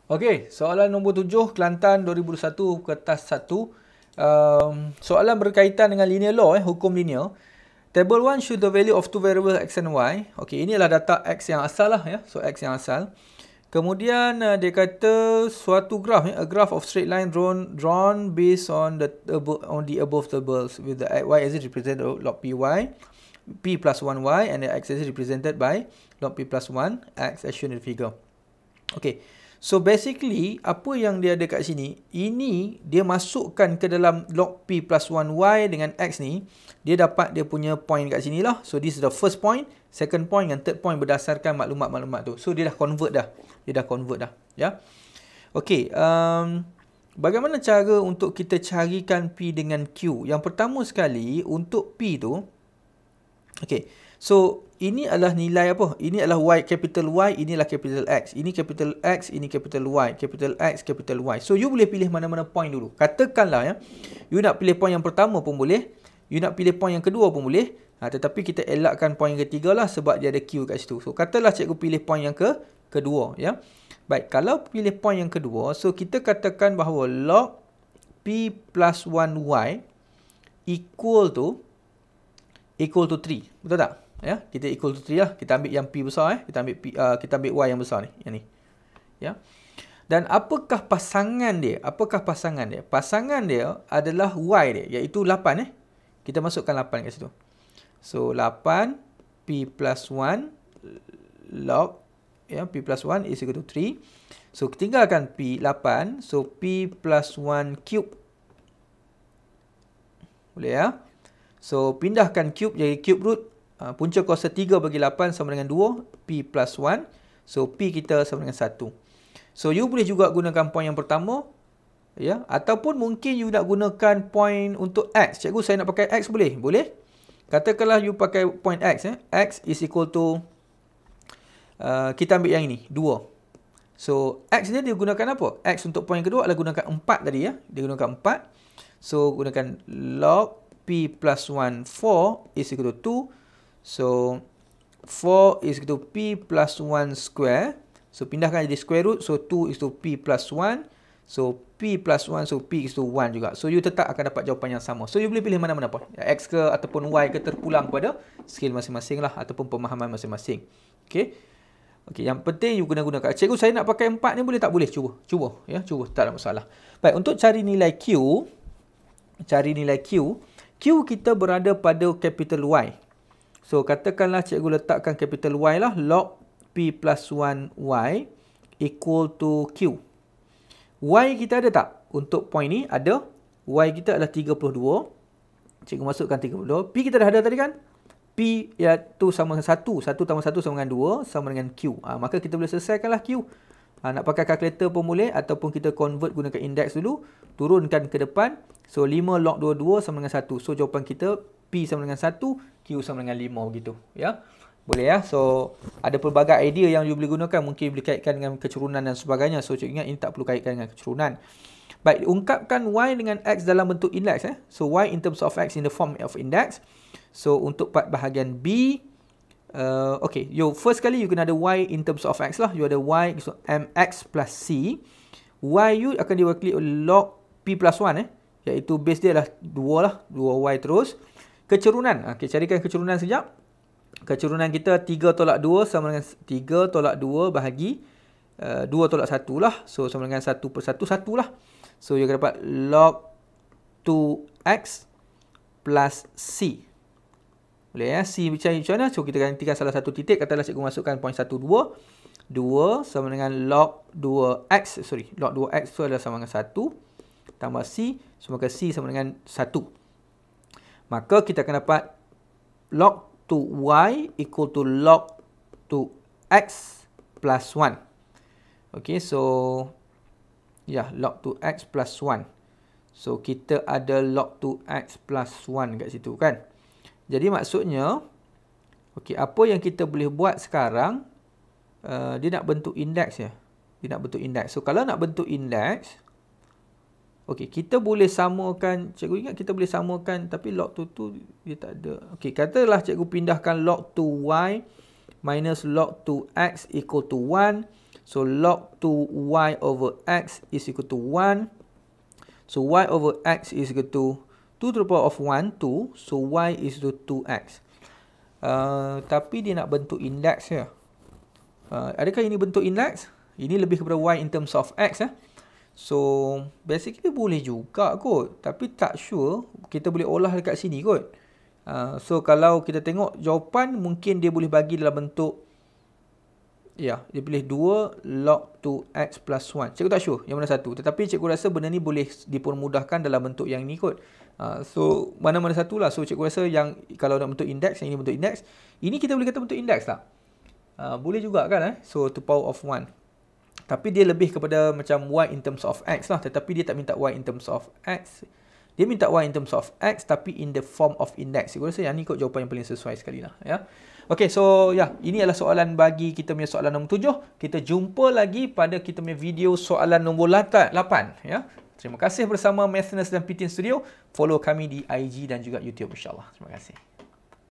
Okey, soalan nombor 7, Kelantan 2021 kertas 1. Soalan berkaitan dengan linear law, hukum linear. Table 1 show the value of two variables x and y. Okey, ini adalah data x yang asal lah ya. So x yang asal. Kemudian dia kata suatu graph, a graph of straight line drawn based on the above tables with the y-axis represented log py, p plus 1y, and the x-axis represented by log p plus 1 x as shown in the figure. Okay, so basically apa yang dia ada kat sini, ini dia masukkan ke dalam log p plus 1y dengan x ni, dia dapat dia punya point kat sini lah. So this is the first point, second point dan third point berdasarkan maklumat-maklumat tu. So dia dah convert dah. Ya. Okay, bagaimana cara untuk kita carikan P dengan Q? Yang pertama sekali, untuk P tu, okay, so ini adalah nilai apa? Ini adalah Y, capital Y, inilah capital X. Ini capital X, ini capital Y. Capital X, capital Y. So, you boleh pilih mana-mana point dulu. Katakanlah ya, you nak pilih point yang pertama pun boleh. You nak pilih point yang kedua pun boleh. Tetapi kita elakkan point yang ketiga lah sebab dia ada Q kat situ. So, katalah cikgu pilih point yang kedua ya. Baik, kalau pilih point yang kedua, so kita katakan bahawa log P plus 1Y equal to 3. Betul tak? Ya, kita equal to 3 lah. Kita ambil yang P besar kita ambil Y yang besar ni, yang ni. Ya. Dan apakah pasangan dia? Pasangan dia adalah Y dia, iaitu 8 Kita masukkan 8 kat situ. So 8 P plus 1 log P plus 1 is equal to 3. So tinggalkan P 8, so P plus 1 cube. Boleh ya? So pindahkan cube jadi cube root. Punca kuasa 3 bagi 8 sama dengan 2. P plus 1. So P kita sama dengan 1. So you boleh juga gunakan point yang pertama. Ya, ataupun mungkin you nak gunakan point untuk X. Cikgu, saya nak pakai X boleh? Boleh. Katakanlah you pakai point X. X is equal to, kita ambil yang ini, 2. So X ni dia gunakan apa? X untuk point yang kedua adalah gunakan 4 tadi ya. Dia gunakan 4. So gunakan log P plus 1, 4 is equal to 2. So 4 is equal to P plus 1 square. So pindahkan jadi square root. So 2 is to P plus 1. So P plus 1, so P is to 1 juga. So you tetap akan dapat jawapan yang sama. So you boleh pilih mana-mana pun. X ke ataupun Y ke, terpulang pada skill masing-masing lah. Ataupun pemahaman masing-masing. Okay. Okay, yang penting you gunakan. Cikgu, saya nak pakai 4 ni boleh tak? Boleh. Cuba. Ya, cuba. Tak ada masalah. Baik, untuk cari nilai Q. Q kita berada pada capital Y. So, katakanlah cikgu letakkan capital Y lah. Log P plus 1Y equal to Q. Y kita ada tak? Untuk point ni ada. Y kita adalah 32. Cikgu masukkan 32. P kita dah ada tadi kan? P iaitu sama dengan 1. 1 tambah 1 sama dengan 2. Sama dengan Q. Maka kita boleh selesaikanlah Q. Nak pakai kalkulator pun boleh. Ataupun kita convert gunakan index dulu. Turunkan ke depan. So, 5 log 22 sama dengan 1. So, jawapan kita P sama dengan 1. Q sama dengan 5 begitu. Ya. Boleh ya. So, ada pelbagai idea yang you boleh gunakan. Mungkin boleh kaitkan dengan kecurunan dan sebagainya. So, cikgu ingat ini tak perlu kaitkan dengan kecurunan. Baik, ungkapkan Y dengan X dalam bentuk index. So, Y in terms of X in the form of index. So, untuk part bahagian B, okay, first kali you kena ada Y in terms of X lah. You ada Y, so MX plus C. Y you akan diwakili oleh log P plus 1, iaitu base dia adalah 2 lah. 2Y terus. Kecurunan, okay, carikan kecurunan sekejap. Kecurunan kita 3 tolak 2 sama dengan 3 tolak 2 bahagi 2 tolak 1 lah. So, sama dengan 1 per 1, 1 lah. So, you akan dapat log 2X plus C. Boleh ya? C macam mana? So, kita gantikan salah satu titik. Katalah cikgu masukkan point 1, 2. 2 sama dengan log 2X. Log 2X itu adalah sama dengan 1. Tambah C. So, maka C sama dengan 1. Maka, kita akan dapat log 2Y equal to log 2X plus 1. Okay, so, ya, log 2X plus 1. So, kita ada log 2X plus 1 kat situ kan. Jadi maksudnya, okay, apa yang kita boleh buat sekarang, dia nak bentuk indeks ya. Dia nak bentuk indeks. So, kalau nak bentuk indeks, okay, kita boleh samakan, cikgu ingat kita boleh samakan, tapi log 2 tu dia tak ada. Okay, katalah cikgu pindahkan log 2Y minus log 2X equal to 1. So log 2y over x is equal to 1. So y over x is equal to 2 to the power of 1, 2. So y is equal to 2x. Tapi dia nak bentuk indeks ya. Adakah ini bentuk indeks? Ini lebih kepada y in terms of x ya. So basically boleh juga kot. Tapi tak sure kita boleh olah dekat sini kot. So kalau kita tengok jawapan, mungkin dia boleh bagi dalam bentuk, ya, dia pilih 2 log 2x plus 1. Cikgu tak sure yang mana satu. Tetapi cikgu rasa benda ni boleh dipermudahkan dalam bentuk yang ni kot. So mana-mana satulah. So cikgu rasa yang kalau nak bentuk indeks, yang ini bentuk indeks. Ini kita boleh kata bentuk indeks tak? Boleh juga kan So to power of 1. Tapi dia lebih kepada macam y in terms of x lah. Tetapi dia tak minta y in terms of x. Dia minta y in terms of x tapi in the form of index. Saya rasa yang ni kot jawapan yang paling sesuai sekali lah. Ya. Okay, so ya, ini adalah soalan bagi kita punya soalan nombor 7. Kita jumpa lagi pada kita punya video soalan nombor 8. Ya. Terima kasih bersama Mathness dan PTN Studio. Follow kami di IG dan juga YouTube insyaAllah. Terima kasih.